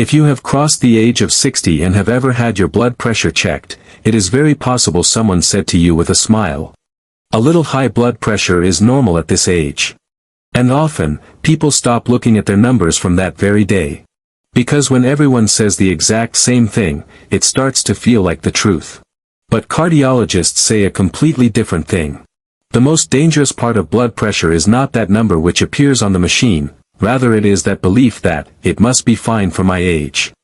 If you have crossed the age of 60 and have ever had your blood pressure checked, it is very possible someone said to you with a smile, "A little high blood pressure is normal at this age." And often, people stop looking at their numbers from that very day. Because when everyone says the exact same thing, it starts to feel like the truth. But cardiologists say a completely different thing. The most dangerous part of blood pressure is not that number which appears on the machine, rather it is that belief that, it must be fine for my age.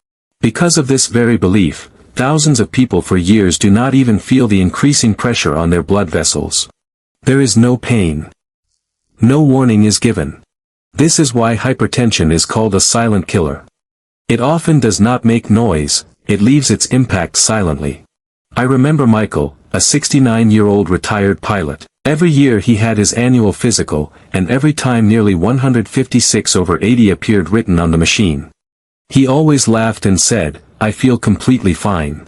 Because of this very belief, thousands of people for years do not even feel the increasing pressure on their blood vessels. There is no pain. No warning is given. This is why hypertension is called a silent killer. It often does not make noise, it leaves its impact silently. I remember Michael, a 69-year-old retired pilot. Every year he had his annual physical, and every time nearly 156/80 appeared written on the machine. He always laughed and said, "I feel completely fine."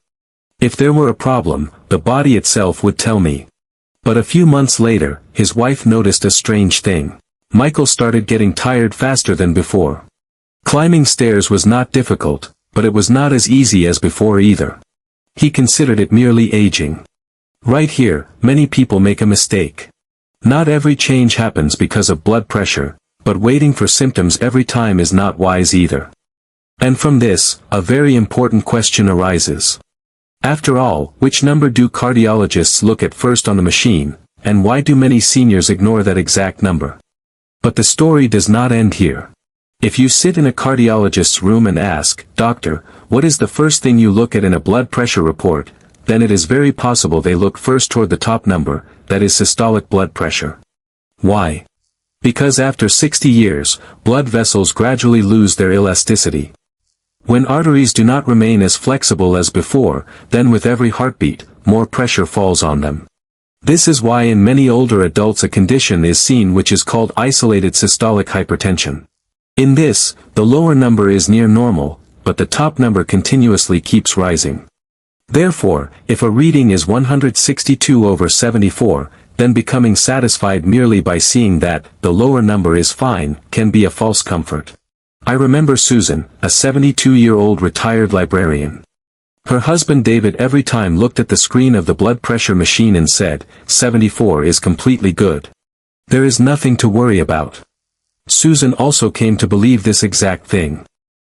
If there were a problem, the body itself would tell me. But a few months later, his wife noticed a strange thing. Michael started getting tired faster than before. Climbing stairs was not difficult, but it was not as easy as before either. He considered it merely aging. Right here, many people make a mistake. Not every change happens because of blood pressure, but waiting for symptoms every time is not wise either. And from this, a very important question arises. After all, which number do cardiologists look at first on the machine, and why do many seniors ignore that exact number? But the story does not end here. If you sit in a cardiologist's room and ask, "Doctor, what is the first thing you look at in a blood pressure report?" then it is very possible they look first toward the top number, that is systolic blood pressure. Why? Because after 60 years, blood vessels gradually lose their elasticity. When arteries do not remain as flexible as before, then with every heartbeat, more pressure falls on them. This is why in many older adults a condition is seen which is called isolated systolic hypertension. In this, the lower number is near normal, but the top number continuously keeps rising. Therefore, if a reading is 162/74, then becoming satisfied merely by seeing that the lower number is fine can be a false comfort. I remember Susan, a 72-year-old retired librarian. Her husband David every time looked at the screen of the blood pressure machine and said, "74 is completely good. There is nothing to worry about." Susan also came to believe this exact thing.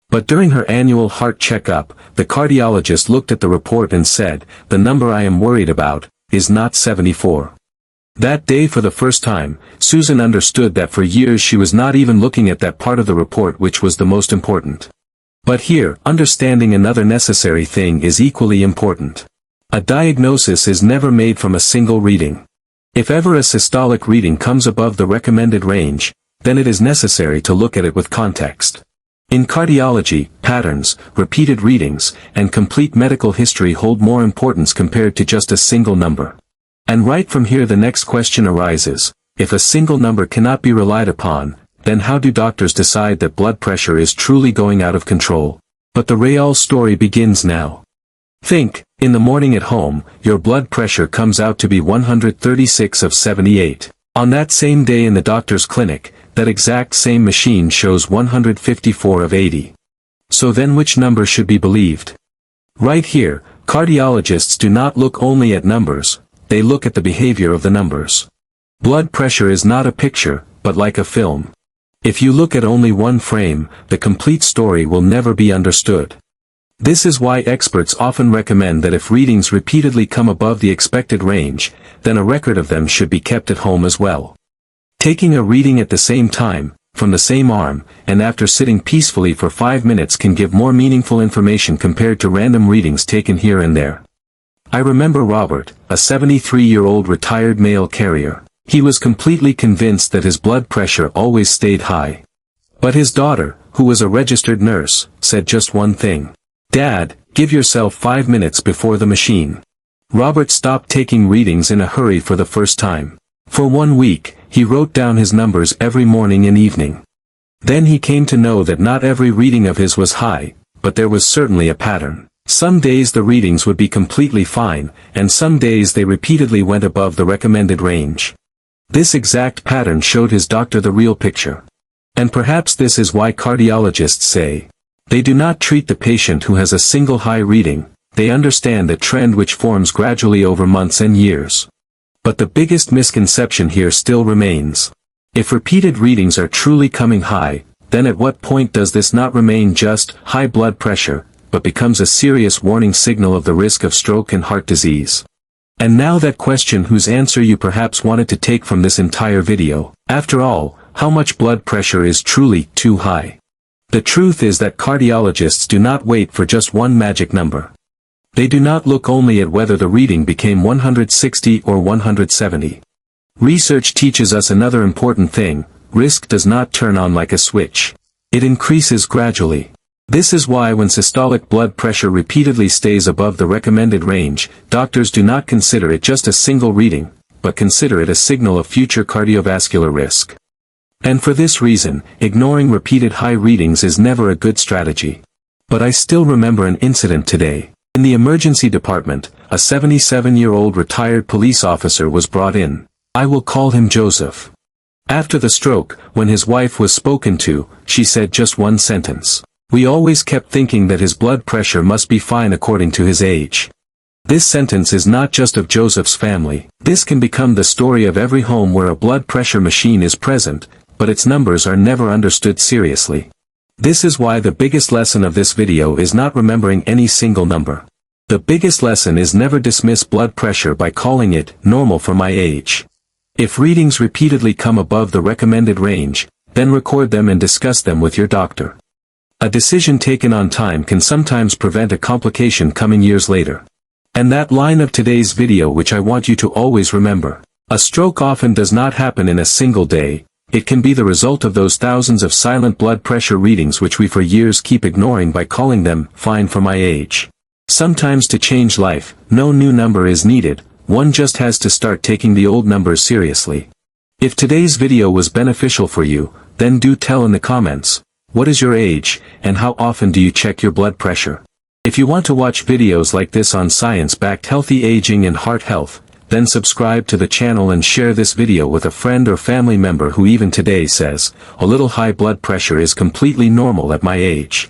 But during her annual heart checkup, the cardiologist looked at the report and said, "The number I am worried about is not 74. That day for the first time, Susan understood that for years she was not even looking at that part of the report which was the most important. But here, understanding another necessary thing is equally important. A diagnosis is never made from a single reading. If ever a systolic reading comes above the recommended range, then it is necessary to look at it with context. In cardiology, patterns, repeated readings, and complete medical history hold more importance compared to just a single number. And right from here the next question arises, if a single number cannot be relied upon, then how do doctors decide that blood pressure is truly going out of control? But the real story begins now. Think, in the morning at home, your blood pressure comes out to be 136/78. On that same day in the doctor's clinic, that exact same machine shows 154/80. So then which number should be believed? Right here, cardiologists do not look only at numbers, they look at the behavior of the numbers. Blood pressure is not a picture, but like a film. If you look at only one frame, the complete story will never be understood. This is why experts often recommend that if readings repeatedly come above the expected range, then a record of them should be kept at home as well. Taking a reading at the same time, from the same arm, and after sitting peacefully for 5 minutes can give more meaningful information compared to random readings taken here and there. I remember Robert, a 73-year-old retired mail carrier. He was completely convinced that his blood pressure always stayed high. But his daughter, who was a registered nurse, said just one thing. "Dad, give yourself 5 minutes before the machine." Robert stopped taking readings in a hurry for the first time. For 1 week, he wrote down his numbers every morning and evening. Then he came to know that not every reading of his was high, but there was certainly a pattern. Some days the readings would be completely fine, and some days they repeatedly went above the recommended range. This exact pattern showed his doctor the real picture. And perhaps this is why cardiologists say, They do not treat the patient who has a single high reading, they understand the trend which forms gradually over months and years. But the biggest misconception here still remains. If repeated readings are truly coming high, then at what point does this not remain just high blood pressure, but becomes a serious warning signal of the risk of stroke and heart disease? And now that question whose answer you perhaps wanted to take from this entire video. After all, how much blood pressure is truly too high? The truth is that cardiologists do not wait for just one magic number. They do not look only at whether the reading became 160 or 170. Research teaches us another important thing: risk does not turn on like a switch. It increases gradually. This is why when systolic blood pressure repeatedly stays above the recommended range, doctors do not consider it just a single reading, but consider it a signal of future cardiovascular risk. And for this reason, ignoring repeated high readings is never a good strategy. But I still remember an incident today. In the emergency department, a 77-year-old retired police officer was brought in. I will call him Joseph. After the stroke, when his wife was spoken to, she said just one sentence. We always kept thinking that his blood pressure must be fine according to his age. This sentence is not just of Joseph's family. This can become the story of every home where a blood pressure machine is present, but its numbers are never understood seriously. This is why the biggest lesson of this video is not remembering any single number. The biggest lesson is never dismiss blood pressure by calling it normal for my age. If readings repeatedly come above the recommended range, then record them and discuss them with your doctor. A decision taken on time can sometimes prevent a complication coming years later. And that line of today's video which I want you to always remember. A stroke often does not happen in a single day. It can be the result of those thousands of silent blood pressure readings which we for years keep ignoring by calling them fine for my age. Sometimes to change life, no new number is needed, one just has to start taking the old numbers seriously. If today's video was beneficial for you, then do tell in the comments, what is your age, and how often do you check your blood pressure? If you want to watch videos like this on science-backed healthy aging and heart health, then subscribe to the channel and share this video with a friend or family member who even today says, a little high blood pressure is completely normal at my age.